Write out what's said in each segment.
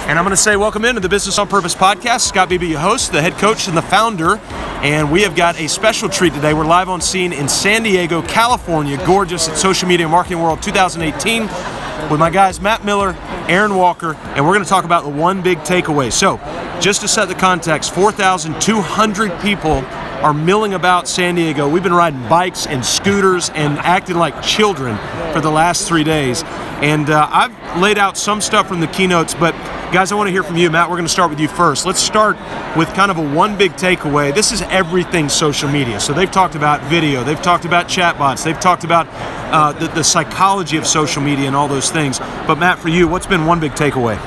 And I'm going to say welcome into the Business on Purpose podcast. Scott Beebe, your host, the head coach and the founder. And we have got a special treat today. We're live on scene in San Diego, California. Gorgeous at Social Media Marketing World 2018 with my guys Matt Miller, Aaron Walker, and we're going to talk about the one big takeaway. So just to set the context, 4,200 people are milling about San Diego. We've been riding bikes and scooters and acting like children for the last 3 days. And I've laid out some stuff from the keynotes, but guys, I want to hear from you. Matt, we're going to start with you first. Let's start with kind of a one big takeaway. This is everything social media. So they've talked about video, they've talked about chatbots, they've talked about the psychology of social media and all those things. But Matt, for you, what's been one big takeaway?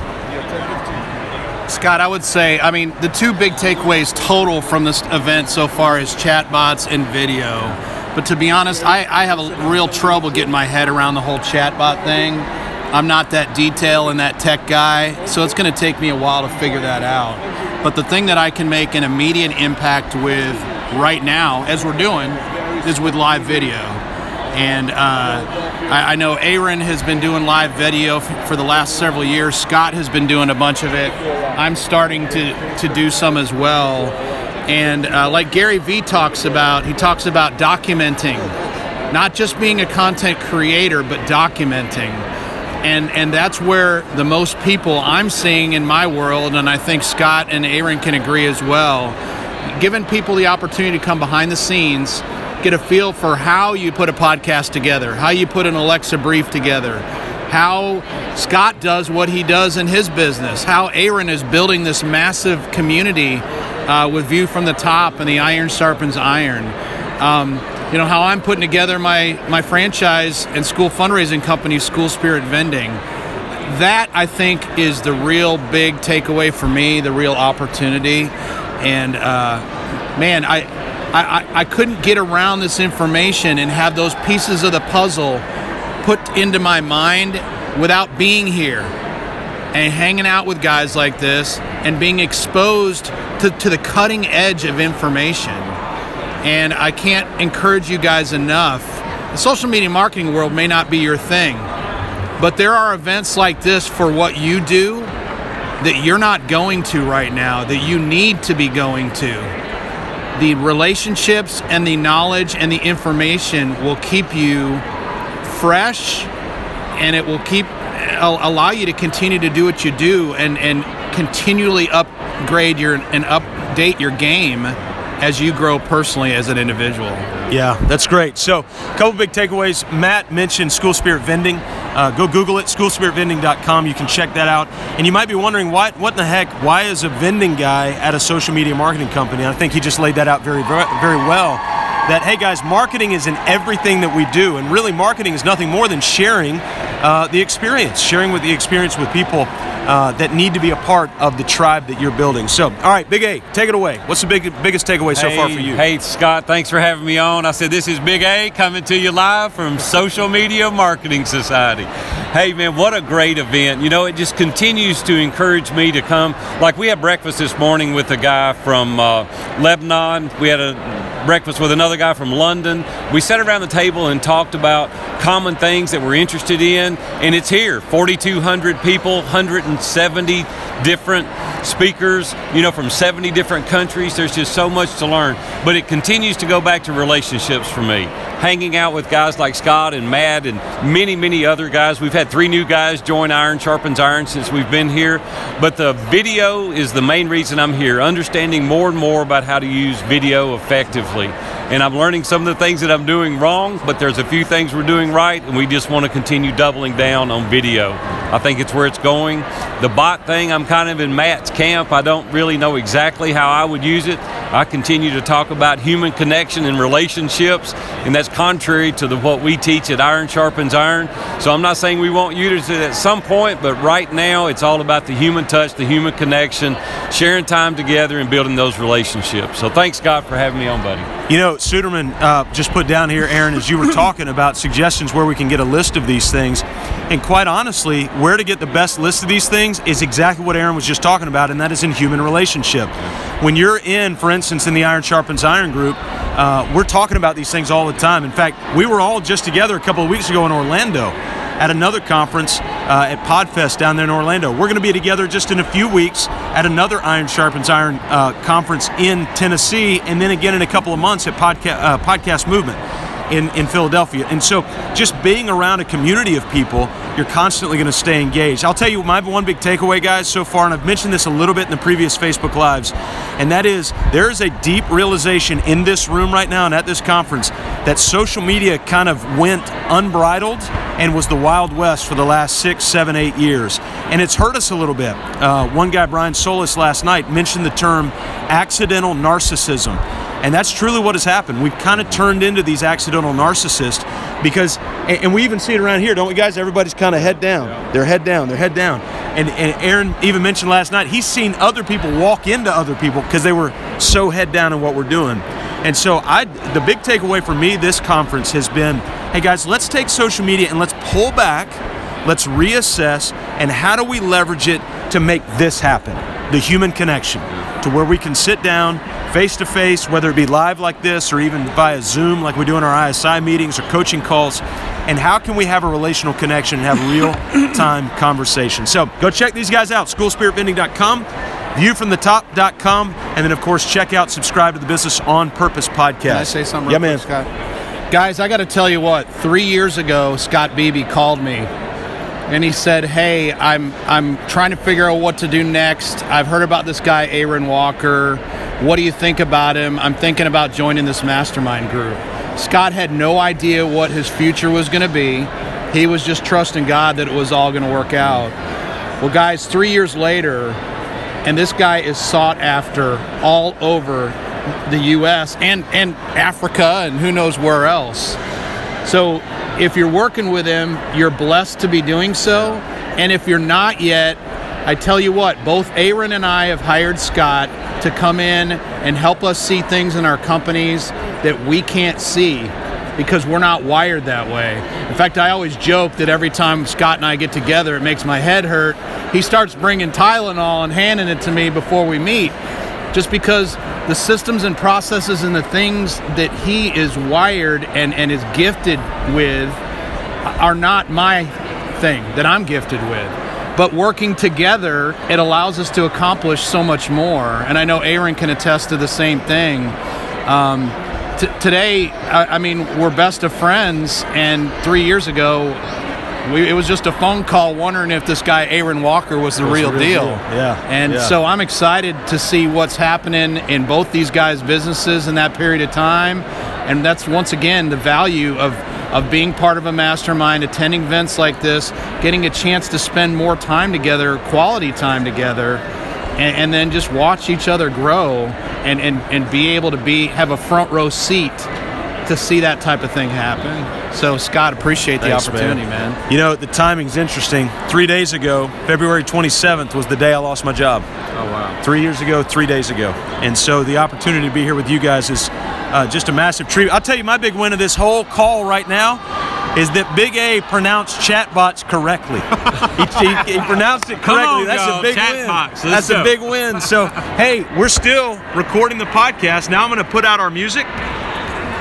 Scott, I would say, the two big takeaways total from this event so far is chatbots and video. But to be honest, I have a real trouble getting my head around the whole chatbot thing. I'm not that detail and that tech guy, so it's going to take me a while to figure that out. But the thing that I can make an immediate impact with right now, as we're doing, is with live video. And I know Aaron has been doing live video for the last several years. Scott has been doing a bunch of it. I'm starting to do some as well. And like Gary Vee talks about, he talks about documenting, not just being a content creator, but documenting. And that's where the most people I'm seeing in my world, and I think Scott and Aaron can agree as well, giving people the opportunity to come behind the scenes, get a feel for how you put a podcast together, how you put an Alexa brief together, how Scott does what he does in his business, how Aaron is building this massive community with View from the Top and the Iron Sharpens Iron. You know, how I'm putting together my franchise and school fundraising company, School Spirit Vending. That, I think, is the real big takeaway for me, the real opportunity. And man, I couldn't get around this information and have those pieces of the puzzle put into my mind without being here and hanging out with guys like this and being exposed to the cutting edge of information. And I can't encourage you guys enough. The social media marketing world may not be your thing, but there are events like this for what you do that you're not going to right now, that you need to be going to. The relationships and the knowledge and the information will keep you fresh, and it will allow you to continue to do what you do and continually upgrade and update your game as you grow personally as an individual. Yeah, that's great. So a couple big takeaways. Matt mentioned School Spirit Vending. Go Google it, schoolspiritvending.com. You can check that out. And you might be wondering, what in the heck, why is a vending guy at a social media marketing company? And I think he just laid that out very, very well. That, hey guys, marketing is in everything that we do. And really marketing is nothing more than sharing the experience, sharing the experience with people that need to be a part of the tribe that you're building. So, all right, Big A, take it away. What's the biggest takeaway so far for you? Hey, Scott, thanks for having me on. I said this is Big A coming to you live from Social Media Marketing Society. Hey, man, what a great event. You know, it just continues to encourage me to come. Like, we had breakfast this morning with a guy from Lebanon. We had a breakfast with another guy from London. We sat around the table and talked about common things that we're interested in, and it's here. 4,200 people, 170 different speakers, you know, from 70 different countries. There's just so much to learn, but it continues to go back to relationships for me. Hanging out with guys like Scott and Matt and many, many other guys. We've had 3 new guys join Iron Sharpens Iron since we've been here, but the video is the main reason I'm here, understanding more and more about how to use video effectively. And I'm learning some of the things that I'm doing wrong, but there's a few things we're doing right, and we just want to continue doubling down on video. I think it's where it's going. The bot thing, I'm kind of in Matt's camp. I don't really know exactly how I would use it. I continue to talk about human connection and relationships, and that's contrary to what we teach at Iron Sharpens Iron. So I'm not saying we won't use it at some point, but right now it's all about the human touch, the human connection, sharing time together and building those relationships. So thanks, Scott, for having me on, buddy. You know, Suderman just put down here, Aaron, as you were talking about suggestions where we can get a list of these things. And quite honestly, where to get the best list of these things is exactly what Aaron was just talking about, and that is in human relationship. When you're in, for instance, in the Iron Sharpens Iron group, we're talking about these things all the time. In fact, we were all just together a couple of weeks ago in Orlando. at another conference at PodFest down there in Orlando. We're going to be together just in a few weeks at another Iron Sharpens Iron conference in Tennessee, and then again in a couple of months at Podcast Movement in Philadelphia. And so just being around a community of people, you're constantly going to stay engaged. I'll tell you my one big takeaway, guys, so far, and I've mentioned this a little bit in the previous Facebook Lives, and that is there is a deep realization in this room right now and at this conference that social media kind of went unbridled and was the Wild West for the last 6, 7, 8 years. And it's hurt us a little bit. One guy, Brian Solis, last night mentioned the term accidental narcissism. And that's truly what has happened. We've kind of turned into these accidental narcissists because, and we even see it around here, don't we, guys? Everybody's kind of head down. Yeah. They're head down. They're head down. And Aaron even mentioned last night, he's seen other people walk into other people because they were so head down in what we're doing. And so the big takeaway for me this conference has been, hey guys, let's take social media and let's pull back, let's reassess, and how do we leverage it to make this happen? The human connection, to where we can sit down face-to-face, whether it be live like this or even via Zoom like we do in our ISI meetings or coaching calls, and how can we have a relational connection and have real-time conversation. So go check these guys out, schoolspiritvending.com, viewfromthetop.com, and then, of course, check out, subscribe to the Business on Purpose podcast. Can I say something real quick, Scott? Guys, I got to tell you what, 3 years ago, Scott Beebe called me, and he said, hey, I'm trying to figure out what to do next. I've heard about this guy, Aaron Walker. What do you think about him? I'm thinking about joining this mastermind group. Scott had no idea what his future was going to be. He was just trusting God that it was all going to work out. Well, guys, 3 years later, and this guy is sought after all over the U.S. and Africa and who knows where else. So if you're working with him, you're blessed to be doing so. And if you're not yet, I tell you what, both Aaron and I have hired Scott to come in and help us see things in our companies that we can't see because we're not wired that way. In fact, I always joke that every time Scott and I get together, it makes my head hurt. He starts bringing Tylenol and handing it to me before we meet, just because the systems and processes and the things that he is wired and is gifted with are not my thing that I'm gifted with. But working together, it allows us to accomplish so much more. And I know Aaron can attest to the same thing. Today, I mean, we're best of friends, and 3 years ago, it was just a phone call wondering if this guy Aaron Walker was the real deal. Yeah. And so I'm excited to see what's happening in both these guys' businesses in that period of time. And that's, once again, the value of being part of a mastermind, attending events like this, getting a chance to spend more time together, quality time together, and then just watch each other grow and be able to have a front row seat to see that type of thing happen. So, Scott, appreciate the opportunity, man. You know, the timing's interesting. 3 days ago, February 27th, was the day I lost my job. Oh, wow. 3 years ago, 3 days ago. And so the opportunity to be here with you guys is just a massive treat. I'll tell you, my big win of this whole call right now is that Big A pronounced chatbots correctly. he pronounced it correctly. That's a big win. That's a big win. So, hey, we're still recording the podcast. Now I'm going to put out our music.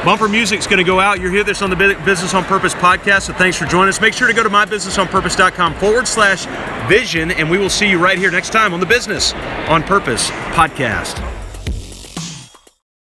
Bumper music's going to go out. You'll hear this on the Business on Purpose podcast, so thanks for joining us. Make sure to go to mybusinessonpurpose.com/vision, and we will see you right here next time on the Business on Purpose podcast.